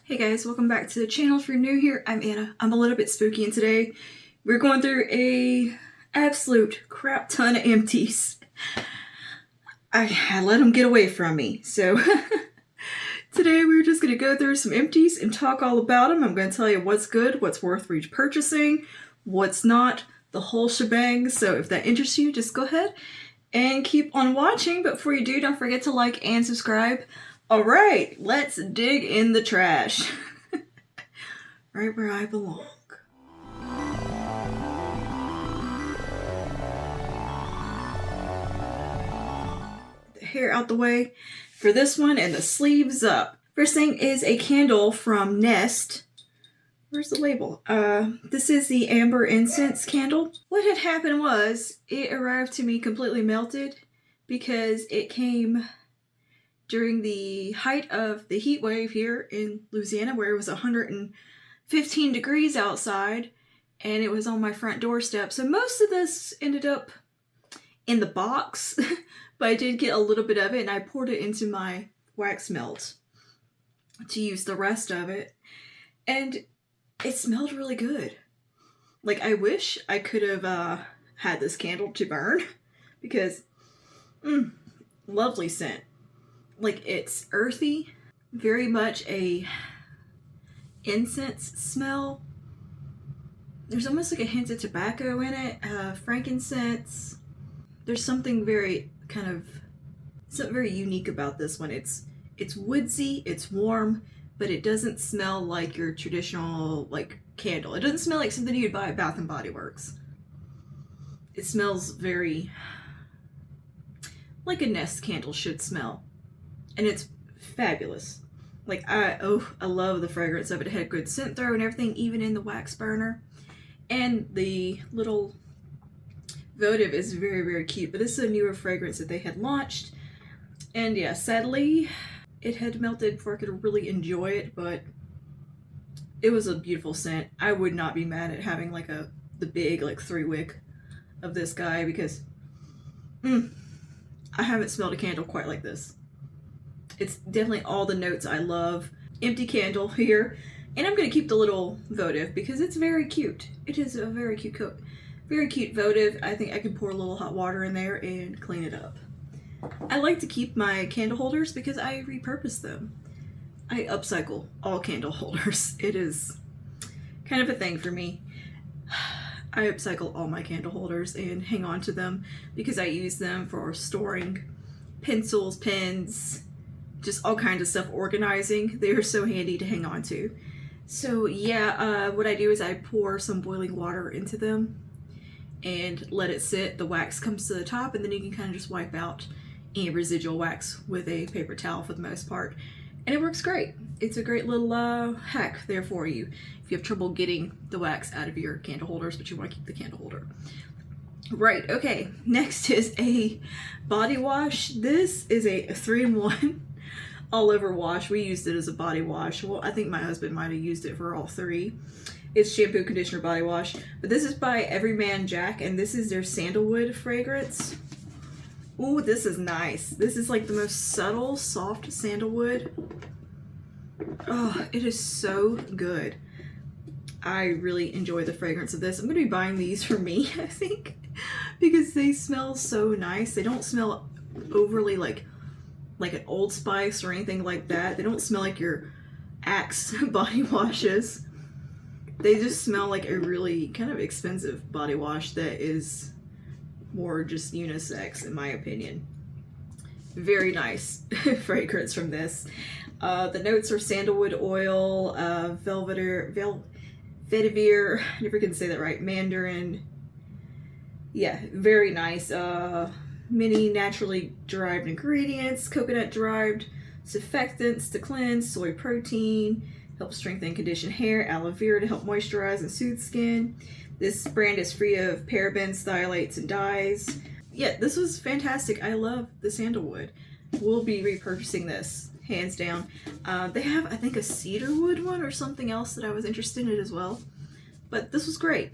Hey guys, welcome back to the channel. If you're new here, I'm Anna. I'm a little bit spooky, and today we're going through a absolute crap ton of empties. I let them get away from me, so today we're just going to go through some empties and talk all about them. I'm going to tell you what's good, what's worth repurchasing, what's not, the whole shebang. So if that interests you, just go ahead and keep on watching. But before you do, don't forget to like and subscribe. Alright, let's dig in the trash. Right where I belong. The hair out the way for this one and the sleeves up. First thing is a candle from Nest. Where's the label? This is the Amber Incense candle. What had happened was it arrived to me completely melted because it came during the height of the heat wave here in Louisiana, where it was 115 degrees outside, and it was on my front doorstep. So most of this ended up in the box, but I did get a little bit of it, and I poured it into my wax melt to use the rest of it, and it smelled really good. Like, I wish I could have had this candle to burn, because lovely scent. Like, it's earthy, very much a incense smell. There's almost like a hint of tobacco in it, frankincense. There's something very very unique about this one. It's woodsy, it's warm, but it doesn't smell like your traditional candle. It doesn't smell like something you'd buy at Bath and Body Works. It smells very like a Nest candle should smell. And it's fabulous. Like, I love the fragrance of it. It had good scent throw and everything, even in the wax burner. And the little votive is very, very cute. But this is a newer fragrance that they had launched. And yeah, sadly, it had melted before I could really enjoy it, but it was a beautiful scent. I would not be mad at having the big 3-wick of this guy, because I haven't smelled a candle quite like this. It's definitely all the notes I love. Empty candle here. And I'm going to keep the little votive because it's very cute. It is a very cute coat. Very cute votive. I think I can pour a little hot water in there and clean it up. I like to keep my candle holders because I repurpose them. I upcycle all candle holders. It is kind of a thing for me. I upcycle all my candle holders and hang on to them because I use them for storing pencils, pens, just all kinds of stuff, organizing. They are so handy to hang on to. So yeah, what I do is I pour some boiling water into them and let it sit. The wax comes to the top, and then you can kind of just wipe out any residual wax with a paper towel for the most part. And it works great. It's a great little hack there for you if you have trouble getting the wax out of your candle holders, but you want to keep the candle holder. Right, okay, next is a body wash. This is a 3-in-1 all over wash. We used it as a body wash. Well, I think my husband might have used it for all three. It's shampoo, conditioner, body wash. But this is by Everyman Jack, and this is their sandalwood fragrance. Ooh, this is nice. This is like the most subtle, soft sandalwood. Oh, it is so good. I really enjoy the fragrance of this. I'm going to be buying these for me, I think, because they smell so nice. They don't smell overly like an Old Spice or anything like that. They don't smell like your Axe body washes. They just smell like a really kind of expensive body wash that is more just unisex, in my opinion. Very nice fragrance from this. The notes are sandalwood oil, vetiver, I never can say that right, mandarin. Yeah, very nice. Many naturally derived ingredients, coconut derived surfactants to cleanse, soy protein, help strengthen and condition hair, aloe vera to help moisturize and soothe skin. This brand is free of parabens, phthalates, and dyes. Yeah, this was fantastic. I love the sandalwood. We'll be repurchasing this, hands down. They have, I think, a cedarwood one or something else that I was interested in as well. But this was great.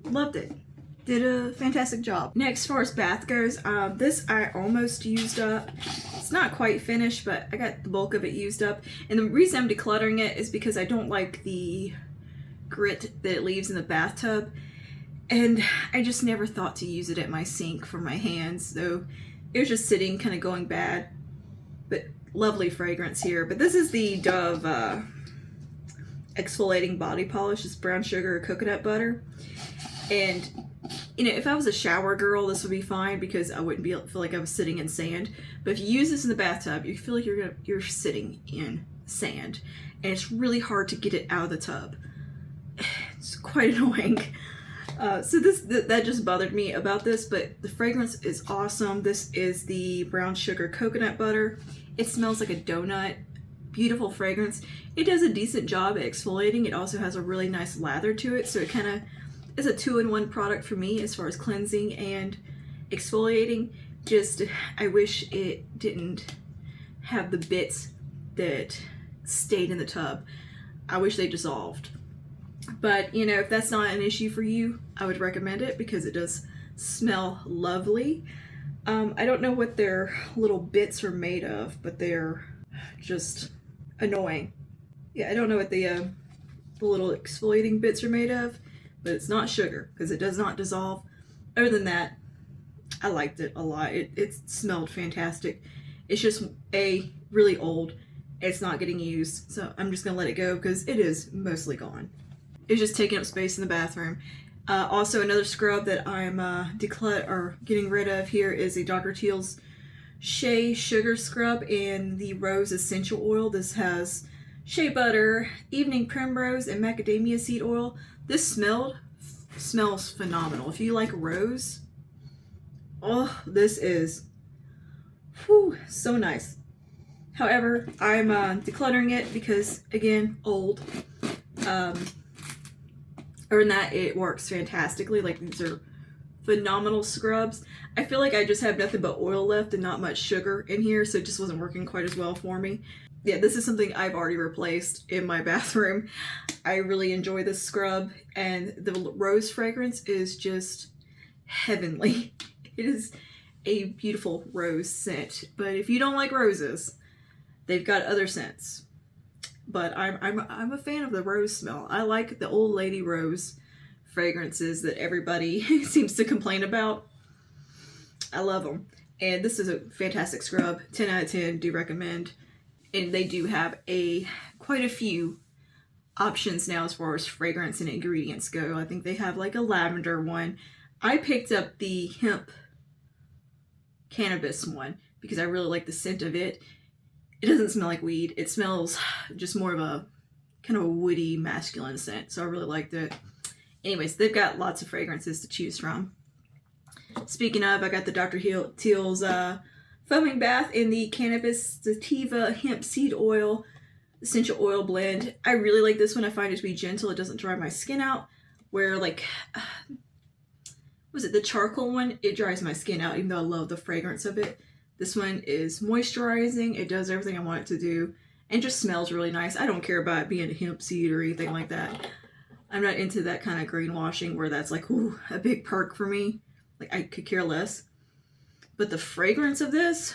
Loved it. did a fantastic job. Next, as far as bath goes, this I almost used up. It's not quite finished, but I got the bulk of it used up. And the reason I'm decluttering it is because I don't like the grit that it leaves in the bathtub. And I just never thought to use it at my sink for my hands, though it was just sitting, kind of going bad. But lovely fragrance here. But this is the Dove exfoliating body polish. It's brown sugar coconut butter. And you know, if I was a shower girl, this would be fine because I wouldn't feel like I was sitting in sand. But if you use this in the bathtub, you feel like you're sitting in sand, and it's really hard to get it out of the tub. It's quite annoying. So that just bothered me about this, but the fragrance is awesome. This is the brown sugar coconut butter. It smells like a donut. Beautiful fragrance. It does a decent job at exfoliating. It also has a really nice lather to it, so it kind of is a 2-in-1 product for me as far as cleansing and exfoliating. Just, I wish it didn't have the bits that stayed in the tub. I wish they dissolved. But, you know, if that's not an issue for you, I would recommend it because it does smell lovely. I don't know what their little bits are made of, but they're just annoying. Yeah, I don't know what the little exfoliating bits are made of, but it's not sugar because it does not dissolve. Other than that, I liked it a lot. It smelled fantastic. It's just really old. It's not getting used, so I'm just gonna let it go because it is mostly gone. It's just taking up space in the bathroom. Also, another scrub that I'm getting rid of here is a Dr. Teal's Shea Sugar Scrub and the Rose Essential Oil. This has shea butter, evening primrose, and macadamia seed oil. This smells phenomenal. If you like rose, oh, this is so nice. However, I'm decluttering it because, again, old. Other than that, it works fantastically. Like, these are phenomenal scrubs. I feel like I just have nothing but oil left and not much sugar in here, so it just wasn't working quite as well for me. Yeah, this is something I've already replaced in my bathroom. I really enjoy this scrub, and the rose fragrance is just heavenly. It is a beautiful rose scent, but if you don't like roses, they've got other scents. But I'm a fan of the rose smell. I like the old lady rose fragrances that everybody seems to complain about. I love them. And this is a fantastic scrub. 10 out of 10, do recommend. And they do have quite a few options now as far as fragrance and ingredients go. I think they have like a lavender one. I picked up the hemp cannabis one because I really like the scent of it. It doesn't smell like weed. It smells just more of a kind of a woody masculine scent. So I really liked it. Anyways, they've got lots of fragrances to choose from. Speaking of, I got the Dr. Teal's foaming bath in the cannabis sativa hemp seed oil essential oil blend. I really like this one. I find it to be gentle. It doesn't dry my skin out. Where like, was it the charcoal one? It dries my skin out even though I love the fragrance of it. This one is moisturizing. It does everything I want it to do and just smells really nice. I don't care about it being a hemp seed or anything like that. I'm not into that kind of greenwashing where that's like, ooh, a big perk for me. Like, I could care less. But the fragrance of this,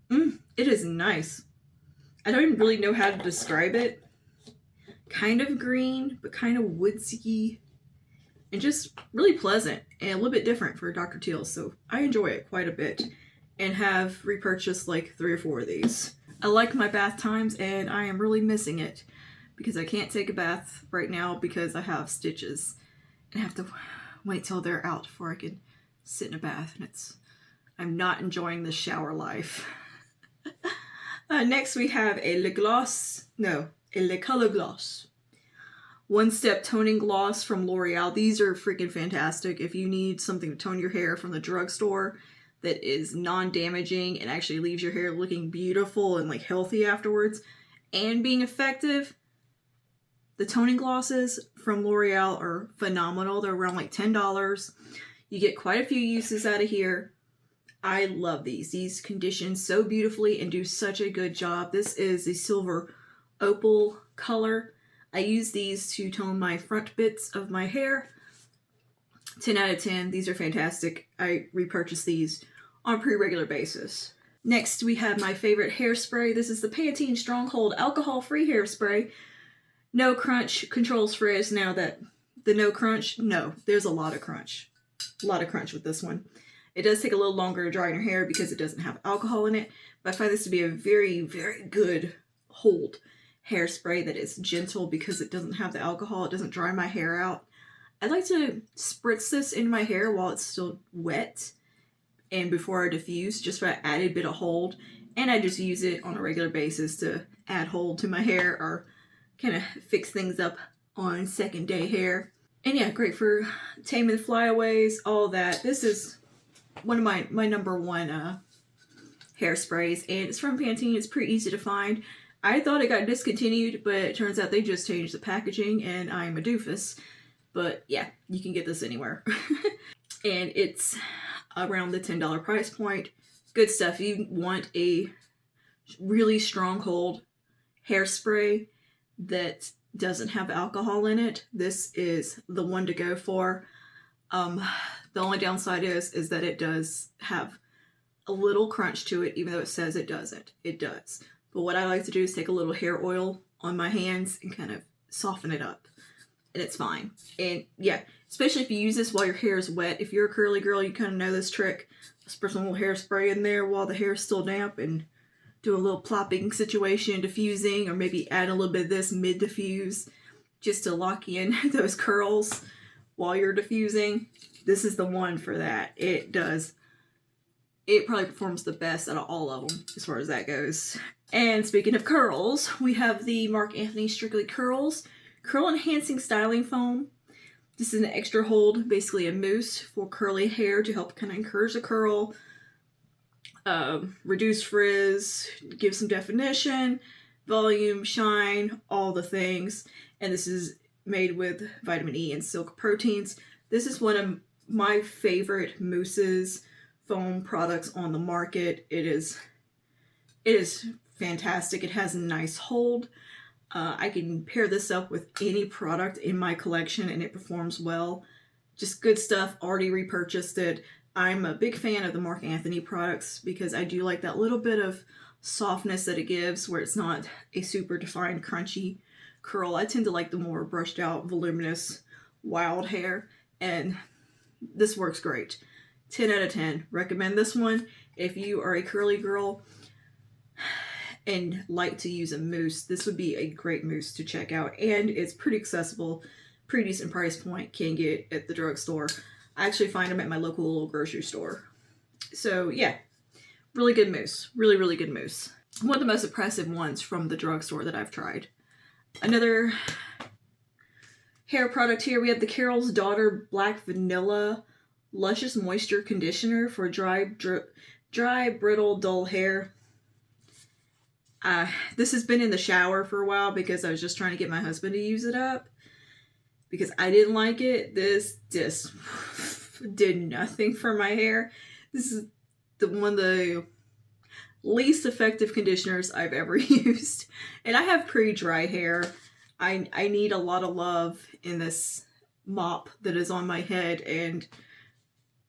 it is nice. I don't even really know how to describe it. Kind of green, but kind of woodsy. And just really pleasant and a little bit different for Dr. Teal. So I enjoy it quite a bit and have repurchased like 3 or 4 of these. I like my bath times and I am really missing it because I can't take a bath right now because I have stitches and I have to wait till they're out before I can sit in a bath, and I'm not enjoying the shower life. Next we have a Le Color Gloss One Step Toning Gloss from L'Oreal. These are freaking fantastic. If you need something to tone your hair from the drugstore that is non-damaging and actually leaves your hair looking beautiful and like healthy afterwards and being effective, the toning glosses from L'Oreal are phenomenal. They're around like $10. You get quite a few uses out of here. I love these. These condition so beautifully and do such a good job. This is a silver opal color. I use these to tone my front bits of my hair. 10 out of 10. These are fantastic. I repurchase these on a pretty regular basis. Next, we have my favorite hairspray. This is the Pantene Stronghold alcohol-free hairspray. No crunch, controls frizz. Now that the no crunch, no, there's a lot of crunch. A lot of crunch with this one. It does take a little longer to dry in your hair because it doesn't have alcohol in it, but I find this to be a very, very good hold hairspray that is gentle because it doesn't have the alcohol. It doesn't dry my hair out. I like to spritz this in my hair while it's still wet and before I diffuse, just for an added bit of hold. And I just use it on a regular basis to add hold to my hair or kind of fix things up on second day hair. And yeah, great for taming flyaways, all that. This is one of my number one hairsprays, and it's from Pantene. It's pretty easy to find. I thought it got discontinued, but it turns out they just changed the packaging, and I'm a doofus. But yeah, you can get this anywhere. And it's around the $10 price point. Good stuff. You want a really strong hold hairspray that doesn't have alcohol in it, this is the one to go for. The only downside is that it does have a little crunch to it, even though it says it doesn't. It does. But what I like to do is take a little hair oil on my hands and kind of soften it up. And it's fine. And yeah, especially if you use this while your hair is wet. If you're a curly girl, you kind of know this trick. Just put some little hairspray in there while the hair is still damp and do a little plopping situation, diffusing, or maybe add a little bit of this mid-diffuse just to lock in those curls while you're diffusing. This is the one for that. It probably performs the best out of all of them as far as that goes. And speaking of curls, we have the Marc Anthony Strictly Curls Curl Enhancing Styling Foam. This is an extra hold, basically a mousse for curly hair to help kind of encourage the curl, reduce frizz, give some definition, volume, shine, all the things. And this is made with vitamin E and silk proteins. This is one of my favorite mousses, foam products on the market. It is fantastic. It has a nice hold. I can pair this up with any product in my collection and it performs well. Just good stuff. Already repurchased it. I'm a big fan of the Marc Anthony products because I do like that little bit of softness that it gives where it's not a super defined crunchy curl. I tend to like the more brushed out, voluminous, wild hair, and this works great. 10 out of 10. Recommend this one if you are a curly girl and like to use a mousse. This would be a great mousse to check out, and it's pretty accessible, pretty decent price point. Can get at the drugstore. I actually find them at my local little grocery store. So yeah, really good mousse. Really, really good mousse. One of the most impressive ones from the drugstore that I've tried. Another hair product here, we have the Carol's Daughter Black Vanilla Luscious Moisture Conditioner for dry, brittle, dull hair. This has been in the shower for a while because I was just trying to get my husband to use it up because I didn't like it. This just did nothing for my hair. This is one of the least effective conditioners I've ever used. And I have pretty dry hair. I need a lot of love in this mop that is on my head, and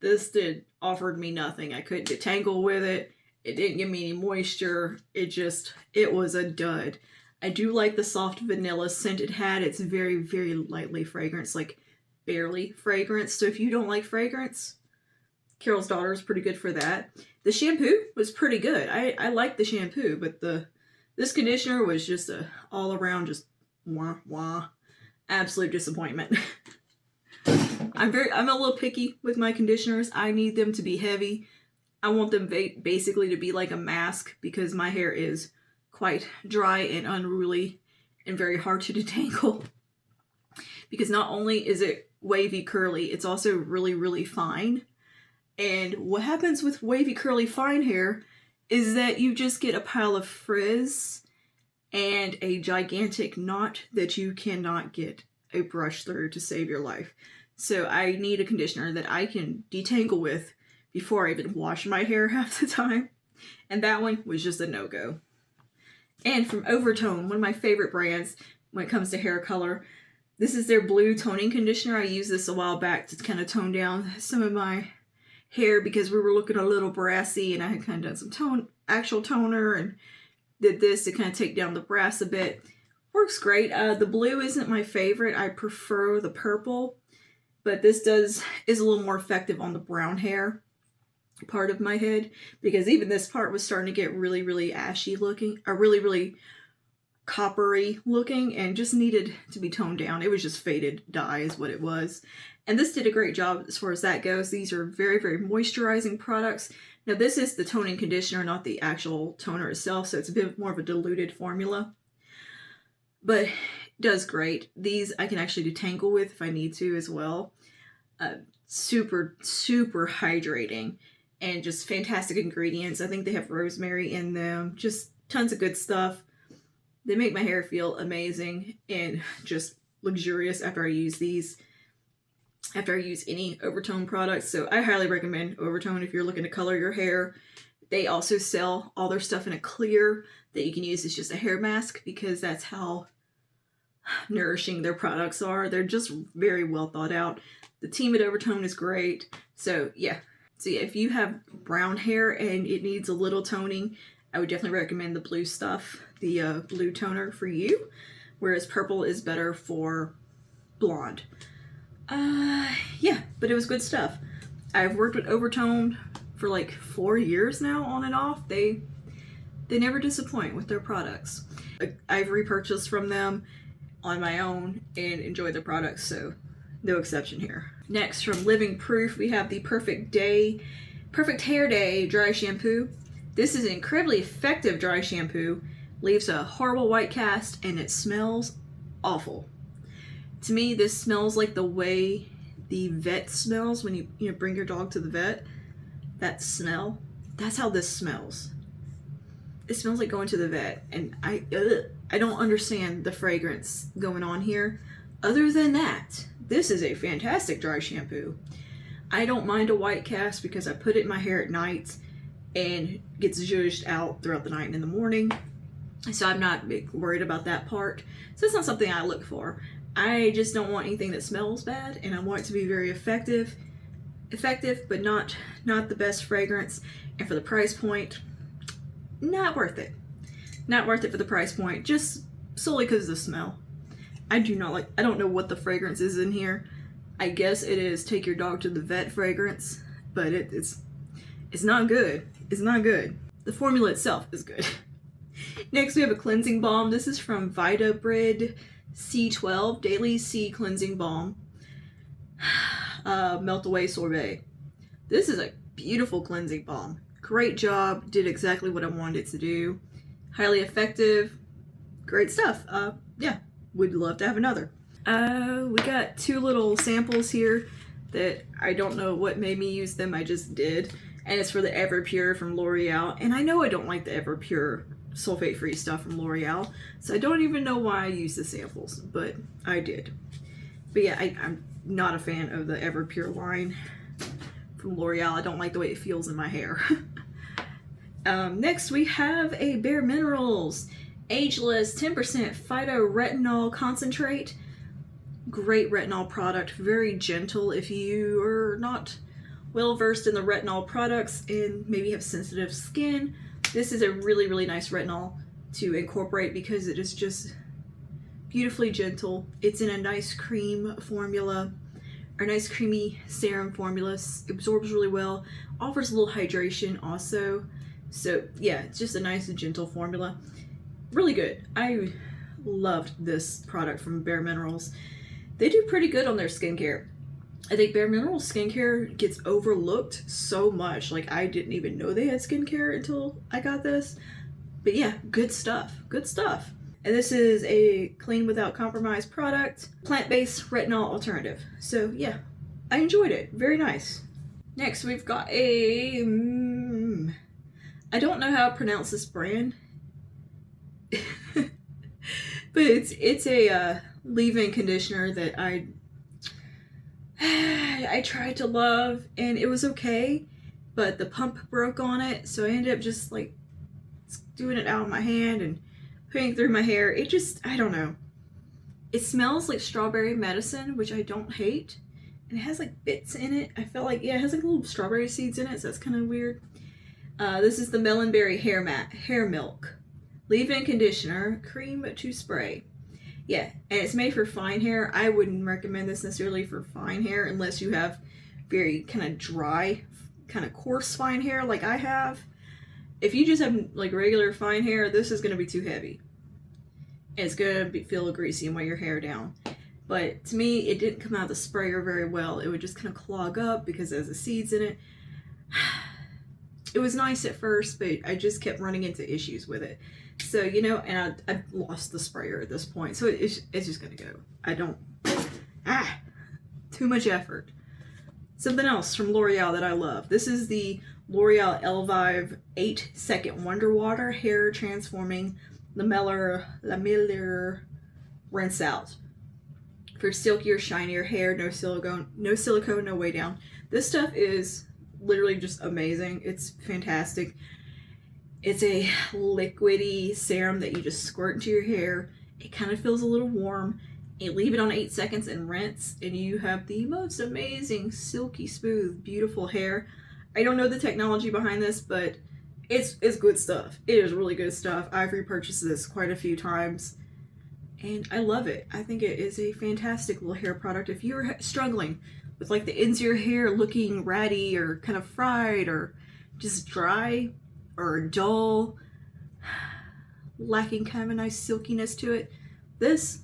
this offered me nothing. I couldn't detangle with it. It didn't give me any moisture. It was a dud. I do like the soft vanilla scent it had. It's very, very lightly fragrance, like barely fragrance. So if you don't like fragrance, Carol's Daughter is pretty good for that. The shampoo was pretty good. I liked the shampoo, but this conditioner was just a all around just wah wah, absolute disappointment. I'm a little picky with my conditioners. I need them to be heavy. I want them basically to be like a mask because my hair is quite dry and unruly and very hard to detangle. Because not only is it wavy curly, it's also really, really fine. And what happens with wavy curly fine hair is that you just get a pile of frizz and a gigantic knot that you cannot get a brush through to save your life. So I need a conditioner that I can detangle with before I even wash my hair half the time. And that one was just a no-go. And from Overtone, one of my favorite brands when it comes to hair color, This is their blue toning conditioner. I used this a while back to kind of tone down some of my hair because we were looking a little brassy, and I had kind of done some actual toner, and did this to kind of take down the brass a bit. Works great. The blue isn't my favorite. I prefer the purple, but this is a little more effective on the brown hair part of my head, because even this part was starting to get really, really ashy looking, or really, really coppery looking, and just needed to be toned down. It was just faded dye is what it was. And this did a great job as far as that goes. These are very, very moisturizing products. Now this is the toning conditioner, not the actual toner itself, so it's a bit more of a diluted formula. But it does great. These I can actually detangle with if I need to as well. Super, super hydrating, and just fantastic ingredients. I think they have rosemary in them. Just tons of good stuff. They make my hair feel amazing and just luxurious after I use these. After I use any Overtone products. So I highly recommend Overtone if you're looking to color your hair. They also sell all their stuff in a clear that you can use as just a hair mask, because that's how nourishing their products are. They're just very well thought out. The team at Overtone is great. So yeah, if you have brown hair and it needs a little toning, I would definitely recommend the blue stuff, the blue toner for you, whereas purple is better for blonde. Yeah, but it was good stuff. I've worked with Overtone for like 4 years now, on and off. They never disappoint with their products. I've repurchased from them on my own and enjoyed their products, so no exception here. Next, from Living Proof, we have the Perfect Hair Day Dry Shampoo. This is an incredibly effective dry shampoo. Leaves a horrible white cast, and it smells awful. To me, this smells like the way the vet smells when you bring your dog to the vet. That smell, that's how this smells. It smells like going to the vet, and I don't understand the fragrance going on here. Other than that, this is a fantastic dry shampoo. I don't mind a white cast because I put it in my hair at night and gets zhuzhed out throughout the night and in the morning. So I'm not worried about that part. So it's not something I look for. I just don't want anything that smells bad, and I want it to be very effective, but not the best fragrance. And for the price point, not worth it. Not worth it for the price point, just solely because of the smell. I don't know what the fragrance is in here. I guess it is take your dog to the vet fragrance, but it's not good. It's not good. The formula itself is good. Next, we have a cleansing balm. This is from VitaBrid C12 Daily C Cleansing Balm. Melt Away Sorbet. This is a beautiful cleansing balm. Great job. Did exactly what I wanted it to do. Highly effective. Great stuff. Yeah, would love to have another. We got 2 little samples here that I don't know what made me use them. I just did. And it's for the Everpure from L'Oreal. And I know I don't like the Everpure sulfate-free stuff from L'Oreal, so I don't even know why I used the samples, but I did. But yeah, I'm not a fan of the Everpure line from L'Oreal. I don't like the way it feels in my hair. Next, we have a Bare Minerals Ageless 10% Phytoretinol Concentrate. Great retinol product, very gentle if you are not well versed in the retinol products and maybe have sensitive skin. This is a really, really nice retinol to incorporate because it is just beautifully gentle. It's in a nice cream formula, or nice creamy serum formula. It absorbs really well, offers a little hydration also. So yeah, it's just a nice and gentle formula. Really good. I loved this product from Bare Minerals. They do pretty good on their skincare. I think Bare Minerals skincare gets overlooked so much. Like, I didn't even know they had skincare until I got this. But yeah, good stuff. Good stuff. And this is a clean without compromise product. Plant-based retinol alternative. So yeah, I enjoyed it. Very nice. Next, we've got a... I don't know how to pronounce this brand. But it's a leave-in conditioner that I tried to love, and it was okay, but the pump broke on it, so I ended up just like doing it out of my hand and putting it through my hair. It just, I don't know. It smells like strawberry medicine, which I don't hate. And it has like bits in it. I feel like, yeah, it has like little strawberry seeds in it, so that's kind of weird. This is the Melonberry Hair Milk. Leave-in conditioner, cream to spray. Yeah, and it's made for fine hair. I wouldn't recommend this necessarily for fine hair unless you have very kind of dry, kind of coarse fine hair like I have. If you just have like regular fine hair, this is going to be too heavy. And it's going to feel greasy and weigh your hair down. But to me, it didn't come out of the sprayer very well. It would just kind of clog up because there's the seeds in it. It was nice at first, but I just kept running into issues with it. So, you know, and I lost the sprayer at this point. So it's just going to go. I don't... Too much effort. Something else from L'Oreal that I love. This is the L'Oreal Elvive 8-Second Wonder Water Hair Transforming Lamellar Rinse Out. For silkier, shinier hair, no silicone, no way down. This stuff is literally just amazing. It's fantastic. It's a liquidy serum that you just squirt into your hair. It kind of feels a little warm. You leave it on 8 seconds and rinse, and you have the most amazing, silky, smooth, beautiful hair. I don't know the technology behind this, but it's good stuff. It is really good stuff. I've repurchased this quite a few times, and I love it. I think it is a fantastic little hair product. If you're struggling with like the ends of your hair looking ratty or kind of fried or just dry or dull, lacking kind of a nice silkiness to it, this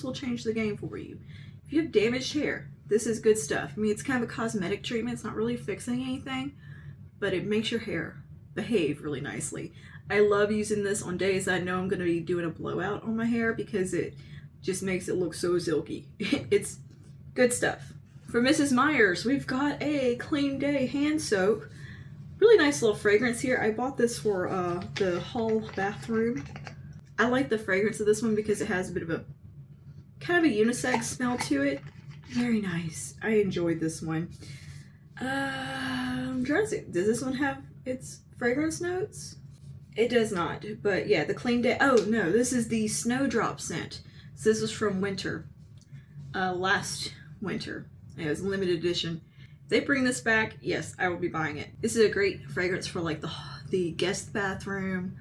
will change the game for you. If you have damaged hair, this is good stuff. I mean, it's kind of a cosmetic treatment. It's not really fixing anything, but it makes your hair behave really nicely. I love using this on days I know I'm going to be doing a blowout on my hair because it just makes it look so silky. It's good stuff. For Mrs. Meyer's, we've got a Clean Day hand soap. Really nice little fragrance here. I bought this for the hall bathroom. I like the fragrance of this one because it has a bit of a kind of a unisex smell to it. Very nice. I enjoyed this one. I'm trying to see, does this one have its fragrance notes? It does not, but yeah, the Clean Day. Oh no, this is the Snowdrop scent. So this was from winter, last winter. It was limited edition. If they bring this back, yes, I will be buying it. This is a great fragrance for like the guest bathroom,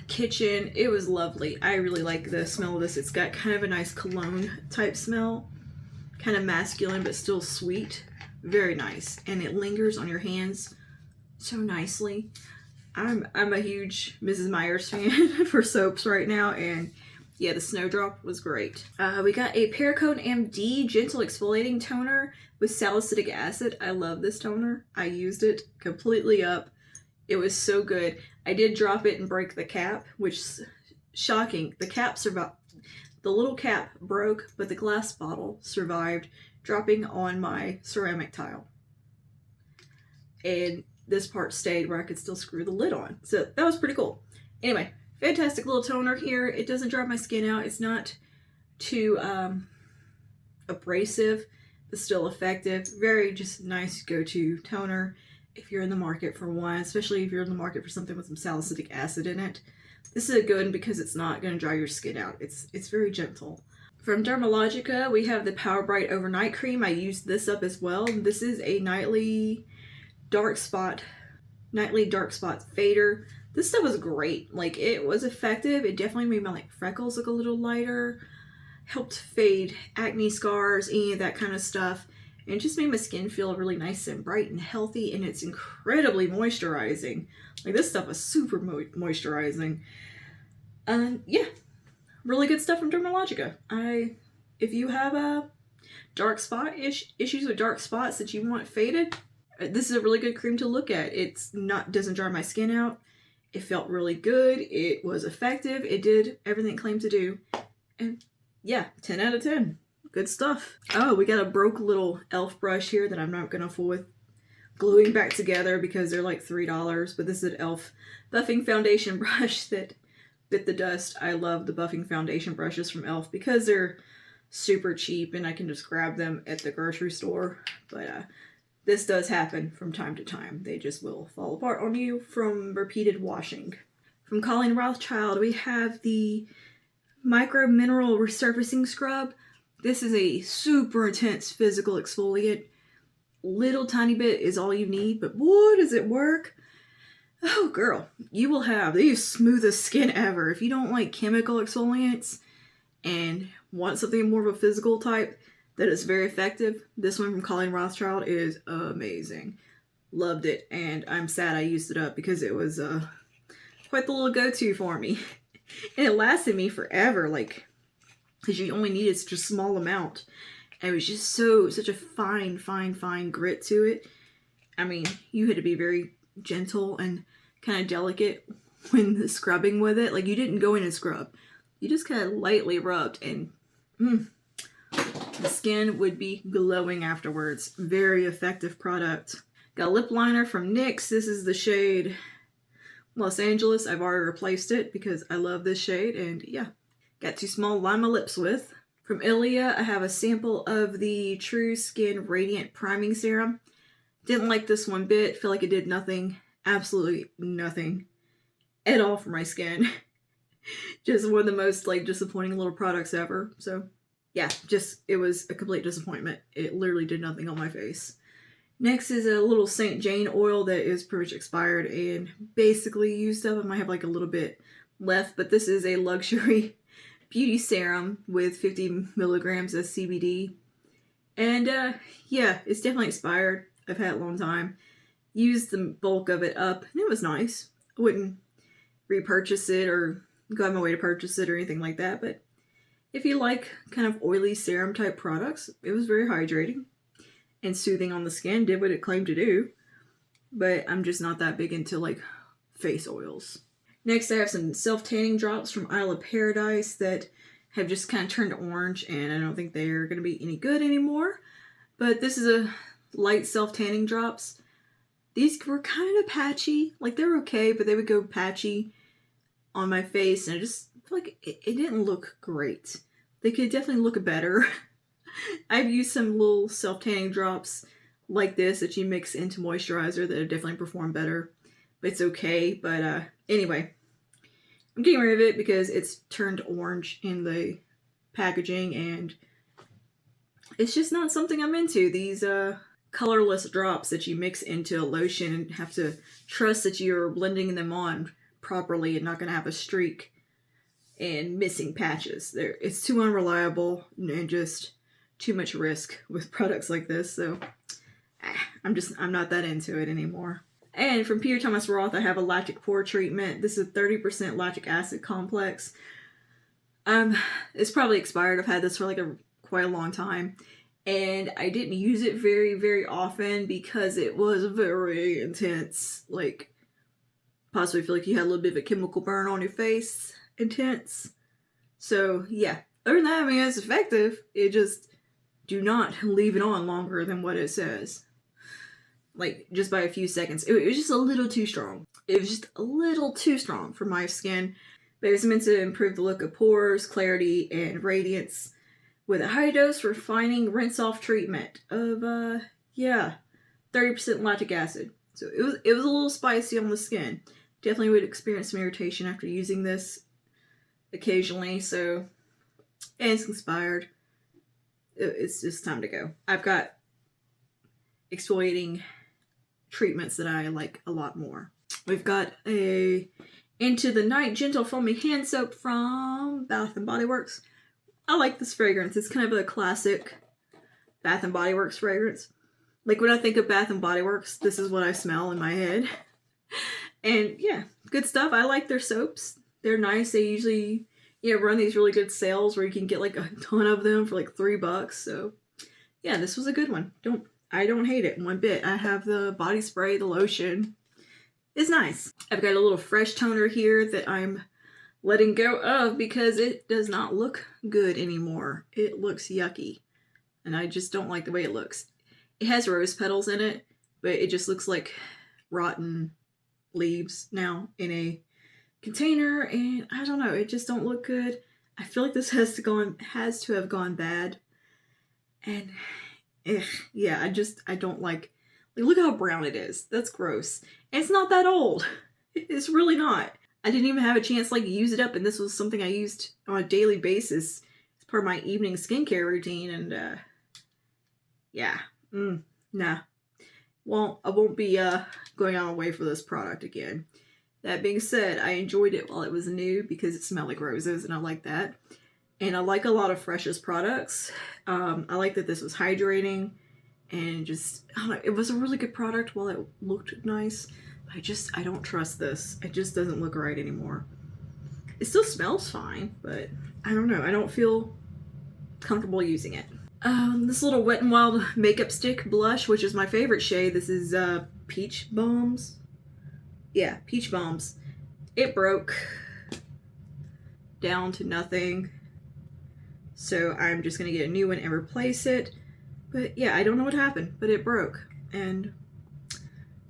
kitchen. It was lovely. I really like the smell of this. It's got kind of a nice cologne type smell, kind of masculine but still sweet. Very nice, and it lingers on your hands so nicely. I'm a huge Mrs. Meyer's fan for soaps right now, and yeah, the Snowdrop was great. We got a Perricone MD Gentle Exfoliating Toner with salicylic acid. I love this toner. I used it completely up. It was so good. I did drop it and break the cap, which is shocking. The cap survived. The little cap broke, but the glass bottle survived dropping on my ceramic tile. And this part stayed where I could still screw the lid on. So that was pretty cool. Anyway, fantastic little toner here. It doesn't dry my skin out. It's not too abrasive, but still effective. Very just nice go-to toner if you're in the market for one, especially if you're in the market for something with some salicylic acid in it. This is a good one because it's not going to dry your skin out. It's very gentle. From Dermalogica, we have the Power Bright Overnight Cream. I used this up as well. This is a nightly dark spot fader. This stuff was great. Like, it was effective. It definitely made my like freckles look a little lighter, helped fade acne scars, any of that kind of stuff, and it just made my skin feel really nice and bright and healthy, and it's incredibly moisturizing. Like, this stuff is super moisturizing. Yeah, really good stuff from Dermalogica. If you have dark spot issues with dark spots that you want faded, this is a really good cream to look at. Doesn't dry my skin out. It felt really good. It was effective. It did everything it claimed to do. And yeah, 10 out of 10. Good stuff. Oh, we got a broke little e.l.f. brush here that I'm not going to fool with gluing back together because they're like $3. But this is an e.l.f. buffing foundation brush that bit the dust. I love the buffing foundation brushes from e.l.f. because they're super cheap and I can just grab them at the grocery store. But this does happen from time to time. They just will fall apart on you from repeated washing. From Colleen Rothschild, we have the Micro Mineral Resurfacing Scrub. This is a super intense physical exfoliant. Little tiny bit is all you need, but boy, does it work. Oh, girl, you will have the smoothest skin ever. If you don't like chemical exfoliants and want something more of a physical type that is very effective, this one from Colleen Rothschild is amazing. Loved it, and I'm sad I used it up because it was quite the little go-to for me. And it lasted me forever, like, because you only needed such a small amount. And it was just such a fine grit to it. I mean, you had to be very gentle and kind of delicate when scrubbing with it. Like, you didn't go in and scrub. You just kind of lightly rubbed, and the skin would be glowing afterwards. Very effective product. Got a lip liner from NYX. This is the shade Los Angeles. I've already replaced it because I love this shade, and yeah. Got too small to line my lips with. From Ilia, I have a sample of the True Skin Radiant Priming Serum. Didn't like this one bit. Feel like it did nothing. Absolutely nothing at all for my skin. Just one of the most like disappointing little products ever. So yeah, just it was a complete disappointment. It literally did nothing on my face. Next is a little St. Jane oil that is pretty much expired and basically used up. I might have like a little bit left, but this is a luxury beauty serum with 50 milligrams of CBD. And yeah, it's definitely expired. I've had it a long time. Used the bulk of it up, and it was nice. I wouldn't repurchase it or go out of my way to purchase it or anything like that, but if you like kind of oily serum type products, it was very hydrating and soothing on the skin. Did what it claimed to do, but I'm just not that big into like face oils. Next, I have some self-tanning drops from Isle of Paradise that have just kind of turned orange, and I don't think they're going to be any good anymore. But this is a light self-tanning drops. These were kind of patchy. Like, they were okay, but they would go patchy on my face, and I just feel like it didn't look great. They could definitely look better. I've used some little self-tanning drops like this that you mix into moisturizer that have definitely performed better. But it's okay. But anyway, I'm getting rid of it because it's turned orange in the packaging, and it's just not something I'm into. These colorless drops that you mix into a lotion and have to trust that you're blending them on properly and not going to have a streak and missing patches. It's too unreliable and just too much risk with products like this. So I'm not that into it anymore. And from Peter Thomas Roth, I have a lactic pore treatment. This is a 30% lactic acid complex. It's probably expired. I've had this for like quite a long time. And I didn't use it very, very often because it was very intense. Like, possibly feel like you had a little bit of a chemical burn on your face. Intense. So, yeah. Other than that, I mean, it's effective. It just, do not leave it on longer than what it says. Like, just by a few seconds. It was just a little too strong. It was just a little too strong for my skin. But it's meant to improve the look of pores, clarity, and radiance with a high dose refining rinse-off treatment of, 30% lactic acid. So it was a little spicy on the skin. Definitely would experience some irritation after using this occasionally. So, and it's expired. It's just time to go. I've got exfoliating treatments that I like a lot more. We've got a Into the Night Gentle Foamy Hand Soap from Bath & Body Works. I like this fragrance. It's kind of a classic Bath & Body Works fragrance. Like, when I think of Bath & Body Works, this is what I smell in my head. And yeah, good stuff. I like their soaps. They're nice. They usually run these really good sales where you can get like a ton of them for like $3. So yeah, this was a good one. I don't hate it one bit. I have the body spray, the lotion. It's nice. I've got a little fresh toner here that I'm letting go of because it does not look good anymore. It looks yucky. And I just don't like the way it looks. It has rose petals in it, but it just looks like rotten leaves now in a container, and I don't know, it just don't look good. I feel like this has to have gone bad. And yeah, I don't like look how brown it is. That's gross. And it's not that old. It's really not. I didn't even have a chance to like use it up, and this was something I used on a daily basis. It's part of my evening skincare routine, and yeah, nah. Well, I won't be going on away for this product again. That being said, I enjoyed it while it was new because it smelled like roses, and I like that. And I like a lot of Fresh's products. I like that this was hydrating, and just, I don't know, it was a really good product while it looked nice. I don't trust this. It just doesn't look right anymore. It still smells fine, but I don't know. I don't feel comfortable using it. This little Wet n Wild makeup stick blush, which is my favorite shade. This is Peach Bombs. Yeah, Peach Bombs. It broke down to nothing. So I'm just going to get a new one and replace it. But yeah, I don't know what happened, but it broke. And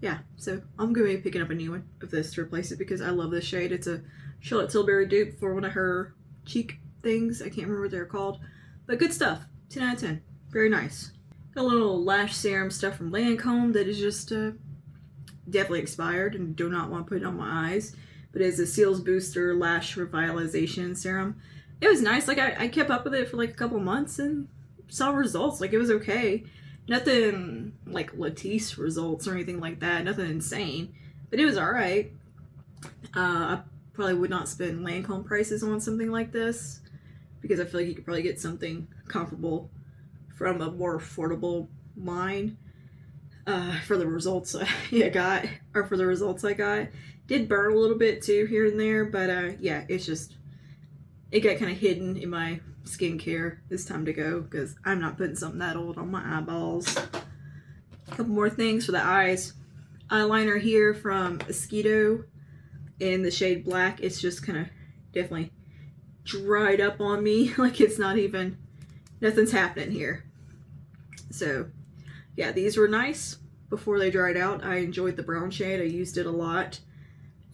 yeah, so I'm going to be picking up a new one of this to replace it because I love this shade. It's a Charlotte Tilbury dupe for one of her cheek things. I can't remember what they're called. But good stuff. 10 out of 10. Very nice. Got a little lash serum stuff from Lancome that is just definitely expired and do not want to put it on my eyes. But it's a Seals Booster Lash Revitalization Serum. It was nice. Like, I kept up with it for like a couple months and saw results. Like, it was okay. Nothing like Latisse results or anything like that. Nothing insane. But it was alright. I probably would not spend Lancome prices on something like this, because I feel like you could probably get something comparable from a more affordable line for the results I got, or for the results I got. Did burn a little bit too here and there, but yeah, it's just, it got kind of hidden in my skincare. It's time to go because I'm not putting something that old on my eyeballs. A couple more things for the eyes. Eyeliner here from Mosquito in the shade Black. It's just kind of definitely dried up on me. Like, it's not even, nothing's happening here. So yeah, these were nice before they dried out. I enjoyed the brown shade. I used it a lot.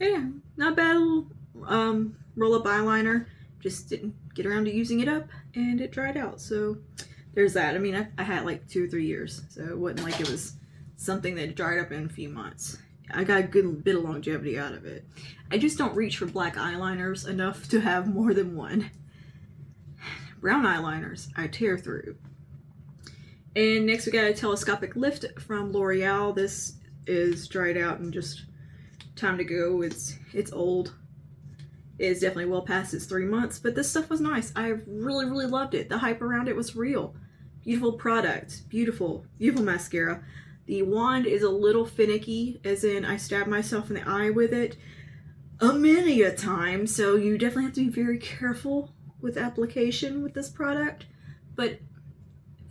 Yeah, not bad little roll-up eyeliner. Just didn't get around to using it up, and it dried out. So there's that. I mean, I had like 2 or 3 years, so it wasn't like it was something that dried up in a few months. I got a good bit of longevity out of it. I just don't reach for black eyeliners enough to have more than one. Brown eyeliners, I tear through. And next we got a telescopic lift from L'Oreal. This is dried out and just time to go. It's old. It is definitely well past its 3 months, but this stuff was nice. I really loved it. The hype around it was real. Beautiful product. Beautiful mascara. The wand is a little finicky, as in I stabbed myself in the eye with it many a time, so you definitely have to be very careful with application with this product. But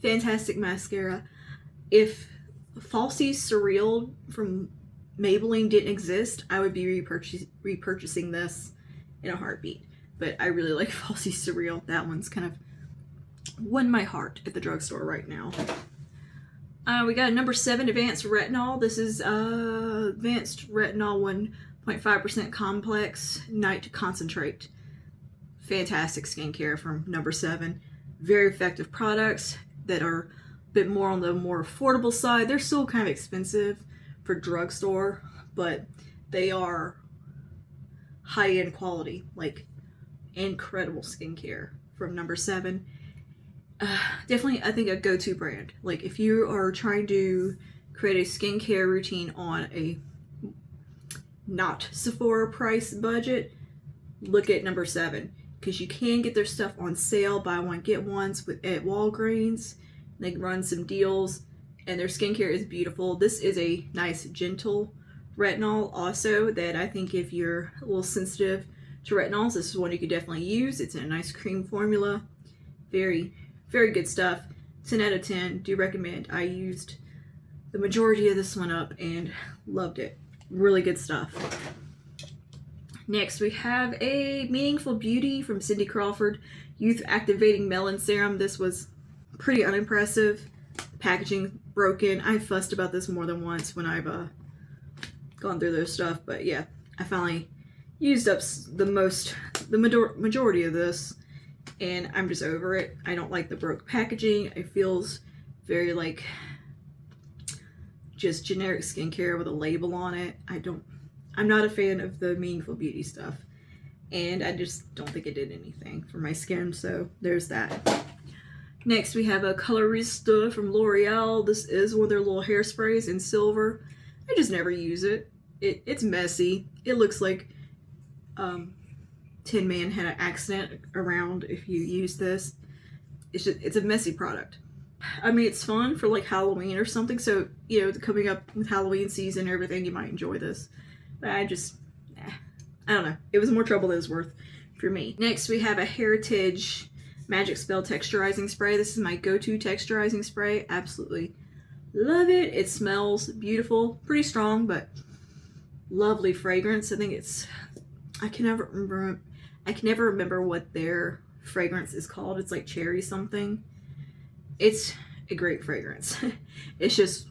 fantastic mascara. If Falsies Surreal from Maybelline didn't exist, I would be repurchasing this in a heartbeat. But I really like Falsies Surreal. That one's kind of won my heart at the drugstore right now. We got a number 7 Advanced Retinol. This is Advanced Retinol 1.5% Complex Night Concentrate. Fantastic skincare from number 7. Very effective products that are a bit more on the more affordable side. They're still kind of expensive for drugstore, but they are high-end quality, like incredible skincare from number 7. Definitely, I think, a go-to brand. Like, if you are trying to create a skincare routine on a not Sephora price budget, look at number 7, because you can get their stuff on sale, buy one get ones at Walgreens. They run some deals, and their skincare is beautiful. This is a nice gentle retinol also that I think if you're a little sensitive to retinols, this is one you could definitely use. It's in a nice cream formula. Very good stuff. 10 out of 10. Do recommend. I used the majority of this one up and loved it. Really good stuff. Next we have a Meaningful Beauty from Cindy Crawford Youth Activating Melon Serum. This was pretty unimpressive. Packaging broken. I fussed about this more than once when I've gone through their stuff, but yeah, I finally used up the majority of this, and I'm just over it. I don't like the broke packaging. It feels very like just generic skincare with a label on it. I don't I'm not a fan of the Meaningful Beauty stuff. And I just don't think it did anything for my skin, so there's that. Next, we have a Colorista from L'Oreal. This is one of their little hairsprays in silver. I just never use it. It's messy. It looks like Tin Man had an accident around if you use this. It's a messy product. I mean, it's fun for like Halloween or something, so, you know, coming up with Halloween season and everything, you might enjoy this. But I don't know. It was more trouble than it was worth for me. Next, we have a Heritage Magic Spell Texturizing Spray. This is my go-to texturizing spray. Absolutely love it. It smells beautiful. Pretty strong, but lovely fragrance. I think I can never remember what their fragrance is called. It's like cherry something. It's a great fragrance. It's just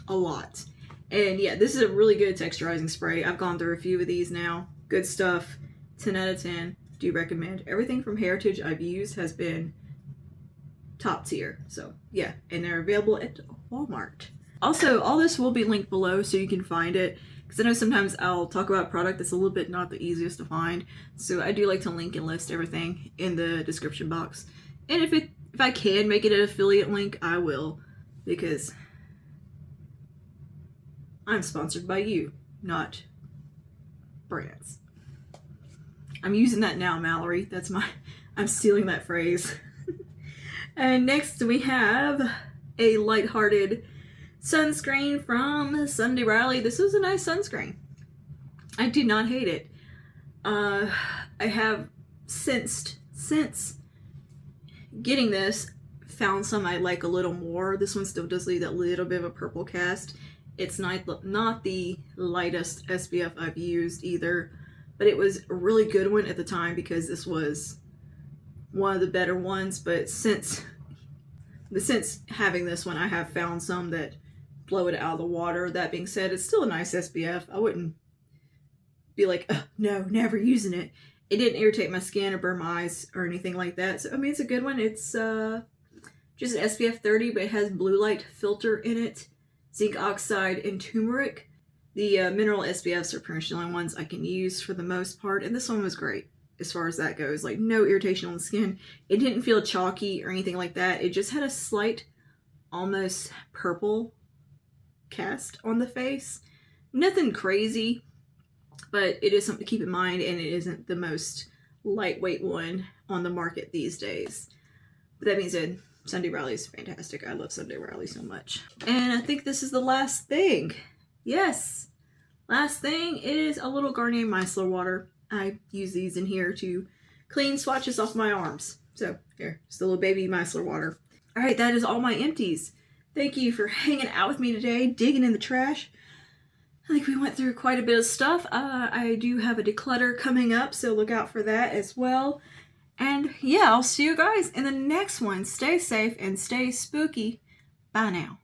a lot. And yeah, this is a really good texturizing spray. I've gone through a few of these now. Good stuff. 10 out of 10. Do recommend. Everything from Heritage I've used has been top tier. So yeah, and they're available at Walmart. Also, all this will be linked below so you can find it, because I know sometimes I'll talk about a product that's a little bit not the easiest to find. So I do like to link and list everything in the description box. And if I can make it an affiliate link, I will, because I'm sponsored by you, not brands. I'm using that now, Mallory. I'm stealing that phrase. And next we have a lighthearted sunscreen from Sunday Riley. This was a nice sunscreen. I did not hate it. I have since getting this found some I like a little more. This one still does leave that little bit of a purple cast. It's not the lightest SPF I've used either, but it was a really good one at the time because this was one of the better ones. But since having this one, I have found some that blow it out of the water. That being said, it's still a nice SPF. I wouldn't be like, no, never using it. It didn't irritate my skin or burn my eyes or anything like that. So, I mean, it's a good one. It's just an SPF 30, but it has blue light filter in it, zinc oxide, and turmeric. The mineral SPFs are pretty much the only ones I can use for the most part, and this one was great as far as that goes. Like, no irritation on the skin. It didn't feel chalky or anything like that. It just had a slight, almost purple cast on the face. Nothing crazy, but it is something to keep in mind, and it isn't the most lightweight one on the market these days. But that being said, Sunday Riley is fantastic. I love Sunday Riley so much. And I think this is the last thing. Yes, last thing is a little Garnier micellar water. I use these in here to clean swatches off my arms. So here, just a little baby micellar water. All right, that is all my empties. Thank you for hanging out with me today, digging in the trash. I think we went through quite a bit of stuff. I do have a declutter coming up, so look out for that as well. And yeah, I'll see you guys in the next one. Stay safe and stay spooky. Bye now.